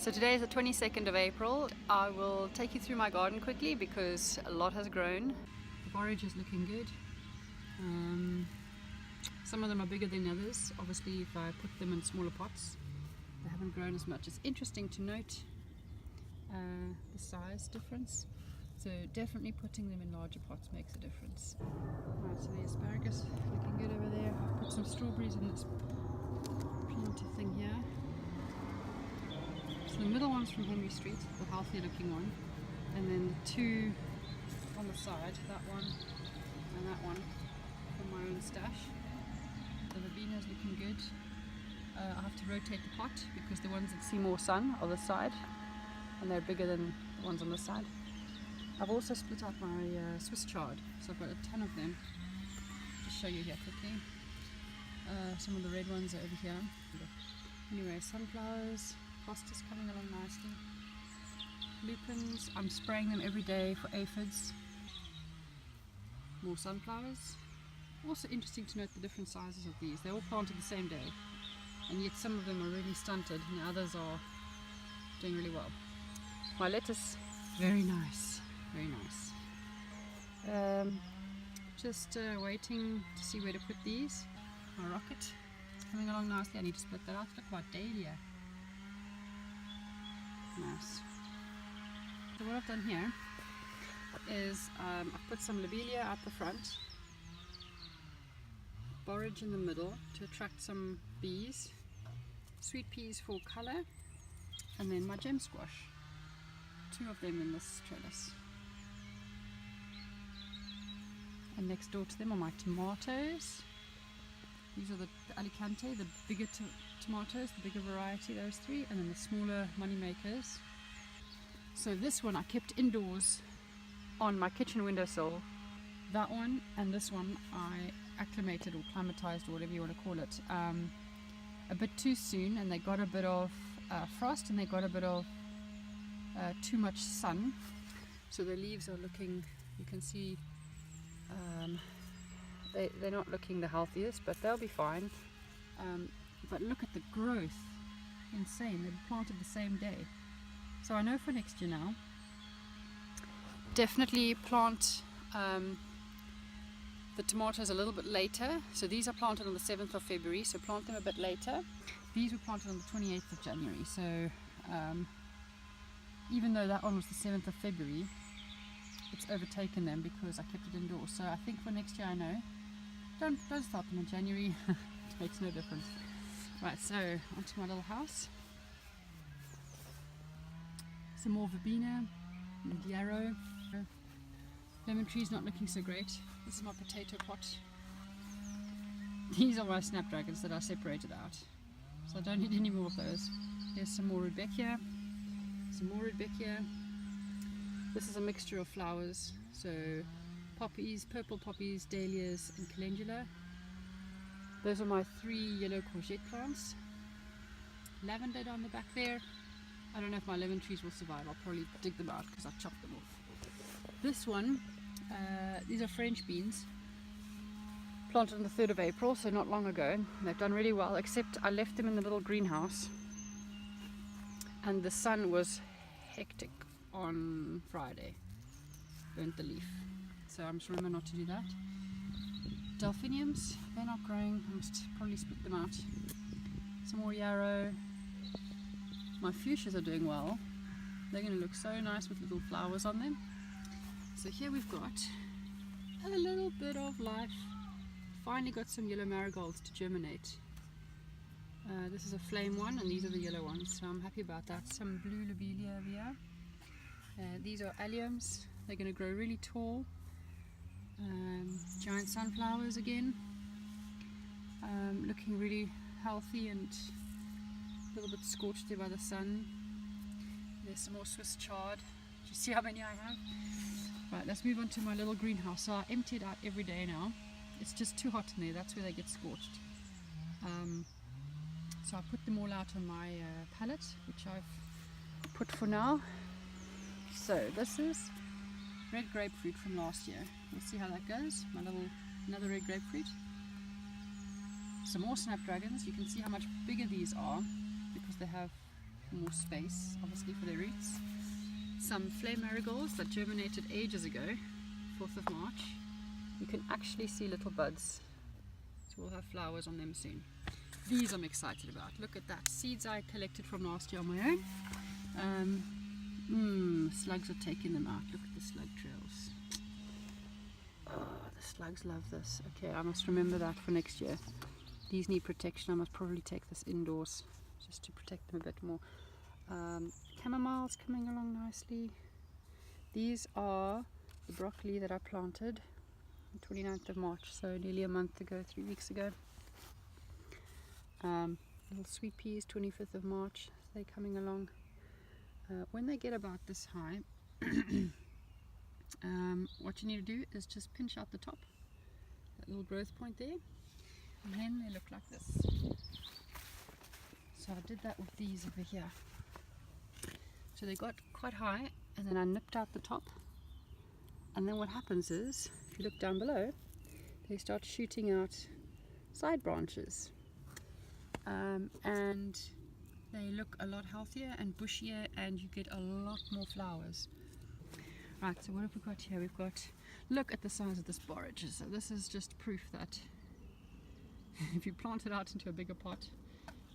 So today is the 22nd of April. I will take you through my garden quickly because a lot has grown. The borage is looking good. Some of them are bigger than others. Obviously if I put them in smaller pots they haven't grown as much. It's interesting to note the size difference. So definitely putting them in larger pots makes a difference. Right, so the asparagus looking good over there. I've put some strawberries in this planter thing here. So the middle one's from Henry Street, the healthier looking one, and then the two on the side, that one and that one, from my own stash. The verbena is looking good. I have to rotate the pot because the ones that see more sun are the side and they're bigger than the ones on the side. I've also split out my Swiss chard, so I've got a ton of them. Just show you here quickly. Some of the red ones are over here. Anyway, sunflowers. Hostas coming along nicely. Lupins, I'm spraying them every day for aphids. More sunflowers. Also interesting to note the different sizes of these. They're all planted the same day, and yet some of them are really stunted and others are doing really well. My lettuce, very nice, very nice. Just waiting to see where to put these. My rocket, coming along nicely. I need to split that out. Look about dahlia. Nice. So what I've done here is I've put some lobelia out the front, borage in the middle to attract some bees, sweet peas for colour, and then my gem squash. Two of them in this trellis. And next door to them are my tomatoes. These are the Alicante, the bigger tomatoes, the bigger variety, those three, and then the smaller money makers. So this one I kept indoors on my kitchen windowsill. That one and this one I acclimated or climatized or whatever you want to call it a bit too soon, and they got a bit of frost and they got a bit of too much sun. So the leaves are looking, you can see, they're not looking the healthiest, but they'll be fine. But look at the growth, insane. They're planted the same day. So I know for next year now, definitely plant the tomatoes a little bit later. So these are planted on the 7th of February, so plant them a bit later. These were planted on the 28th of January, so even though that one was the 7th of February, it's overtaken them because I kept it indoors. So I think for next year I know, don't start them in January. It makes no difference. Right, so onto my little house. Some more verbena and yarrow. Lemon tree's not looking so great. This is my potato pot. These are my snapdragons that I separated out, so I don't need any more of those. Here's some more rudbeckia. Some more rudbeckia. This is a mixture of flowers, so poppies, purple poppies, dahlias and calendula. Those are my 3 yellow courgette plants. Lavender down the back there. I don't know if my lemon trees will survive. I'll probably dig them out because I chopped them off. This one, these are French beans. Planted on the 3rd of April, so not long ago. They've done really well, except I left them in the little greenhouse and the sun was hectic on Friday. Burnt the leaf. So I must remember not to do that. Delphiniums, they're not growing. I must probably split them out. Some more yarrow. My fuchsias are doing well. They're going to look so nice with little flowers on them. So here we've got a little bit of life. Finally got some yellow marigolds to germinate. This is a flame one and these are the yellow ones, so I'm happy about that. Some blue lobelia over here. These are alliums. They're going to grow really tall. Giant sunflowers again. Looking really healthy and a little bit scorched there by the sun. There's some more Swiss chard. Do you see how many I have? Right, let's move on to my little greenhouse. So I empty it out every day now. It's just too hot in there, that's where they get scorched. So I put them all out on my pallet, which I've put for now. So this is red grapefruit from last year. Let's see how that goes. Another red grapefruit. Some more snapdragons. You can see how much bigger these are because they have more space, obviously, for their roots. Some flame marigolds that germinated ages ago, 4th of March. You can actually see little buds, so we'll have flowers on them soon. These I'm excited about. Look at that, seeds I collected from last year on my own. Slugs are taking them out. Look at the slug trails. Oh, the slugs love this. Okay, I must remember that for next year. These need protection. I must probably take this indoors just to protect them a bit more. Chamomile's coming along nicely. These are the broccoli that I planted on 29th of March, so nearly a month ago, 3 weeks ago. Little sweet peas, 25th of March, they're coming along. When they get about this high, what you need to do is just pinch out the top, that little growth point there, and then they look like this. So I did that with these over here. So they got quite high, and then I nipped out the top, and then what happens is, if you look down below, they start shooting out side branches, and they look a lot healthier and bushier, and you get a lot more flowers. Right, so what have we got here? We've got, look at the size of this borage. So this is just proof that if you plant it out into a bigger pot,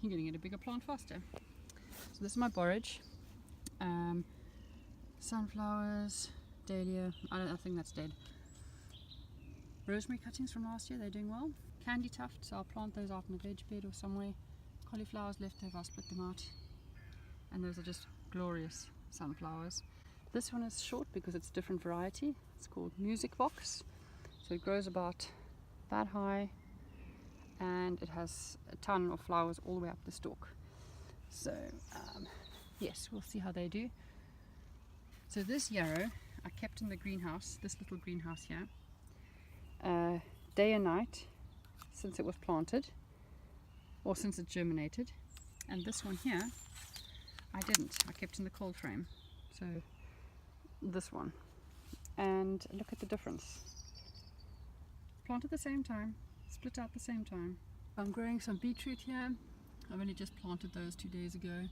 you're going to get a bigger plant faster. So this is my borage. Sunflowers, dahlia, I think that's dead. Rosemary cuttings from last year, they're doing well. Candy tufts, I'll plant those out in a veg bed or somewhere. Cauliflowers left over, I'll split them out. And those are just glorious sunflowers. This one is short because it's a different variety. It's called Music Box. So it grows about that high, and it has a ton of flowers all the way up the stalk. So yes, we'll see how they do. So this yarrow I kept in the greenhouse, this little greenhouse here, day and night since it was planted, or since it germinated. And this one here I didn't, I kept in the cold frame. So this one, and look at the difference. Plant at the same time, split out at the same time. I'm growing some beetroot here. I've only just planted those 2 days ago.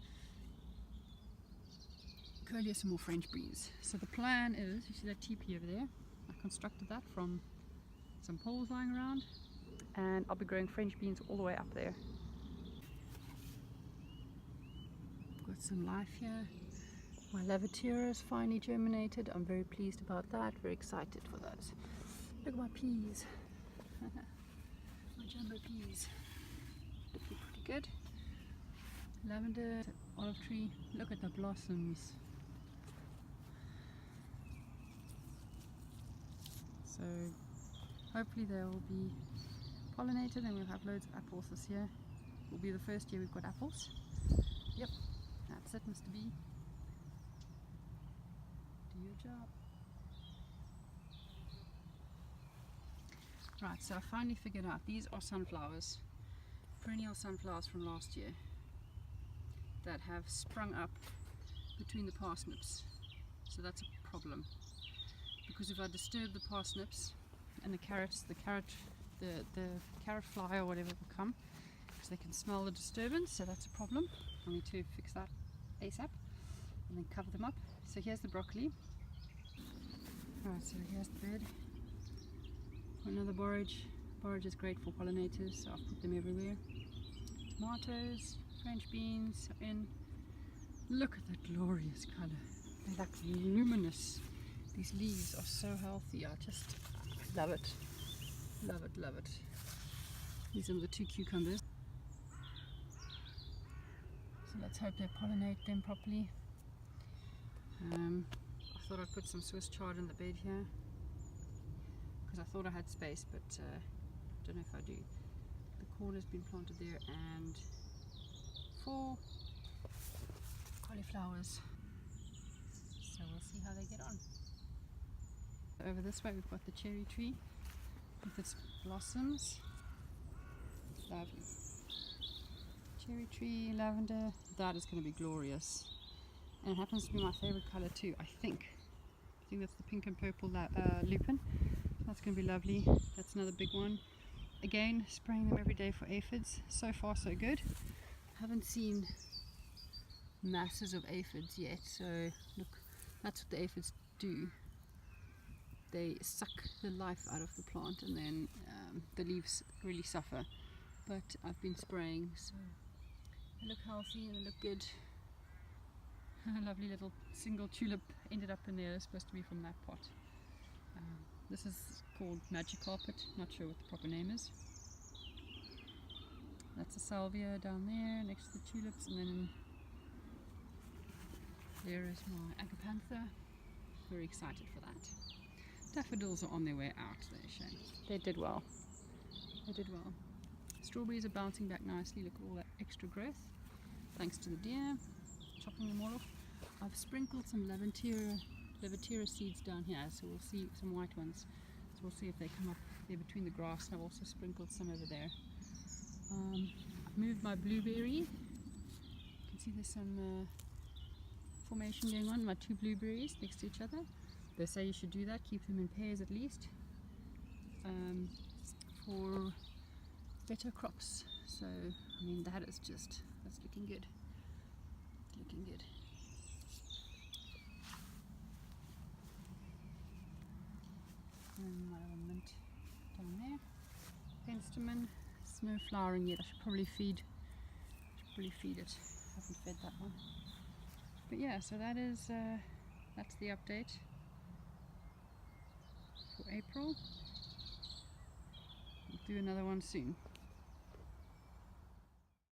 Coleus and more French breeze. So the plan is, you see that teepee over there? I constructed that from some poles lying around, and I'll be growing French beans all the way up there. Got some life here. My Lavatera has finally germinated. I'm very pleased about that, very excited for those. Look at my peas. My jumbo peas. Looking pretty good. Lavender, olive tree, look at the blossoms. So hopefully they will be pollinated and we'll have loads of apples this year. It will be the first year we've got apples. Yep, that's it, Mr. B. Do your job. Right, so I finally figured out these are sunflowers, perennial sunflowers from last year that have sprung up between the parsnips. So that's a problem, because if I disturb the parsnips and the carrots, the carrot fly or whatever will come, because they can smell the disturbance. So that's a problem. I need to fix that ASAP and then cover them up. So here's the broccoli. Alright, so here's the bed. Another borage. Borage is great for pollinators, so I've put them everywhere. Tomatoes, French beans are in. Look at that glorious colour. They're like luminous. These leaves are so healthy. I love it. Love it, love it. These are the 2 cucumbers. So let's hope they pollinate them properly. I thought I'd put some Swiss chard in the bed here, because I thought I had space, but don't know if I do. The corn has been planted there, and 4 cauliflowers. So we'll see how they get on. Over this way we've got the cherry tree with its blossoms. Lovely. Cherry tree, lavender, that is going to be glorious. And it happens to be my favorite color too, I think. I think that's the pink and purple lupin. That's going to be lovely. That's another big one. Again, spraying them every day for aphids. So far so good. Haven't seen masses of aphids yet. So look, that's what the aphids do. They suck the life out of the plant, and then the leaves really suffer. But I've been spraying, so they look healthy and they look good. A lovely little single tulip ended up in there. It's supposed to be from that pot. This is called Magic Carpet, not sure what the proper name is. That's a salvia down there next to the tulips, and then there is my agapanthus. Very excited for that. Daffodils are on their way out, they're shame. They did well. They did well. Strawberries are bouncing back nicely. Look at all that extra growth. Thanks to the deer chopping them all off. I've sprinkled some Levantera seeds down here, so we'll see some white ones. So we'll see if they come up there between the grass, and I've also sprinkled some over there. I've moved my blueberry. You can see there's some formation going on. My two blueberries next to each other. They say you should do that, keep them in pairs at least, for better crops. So, I mean, that's looking good. Looking good. And my little mint down there. Penstemon, it's no flowering yet. I should probably feed it. I haven't fed that one. But yeah, so that's the update for April. We'll do another one soon.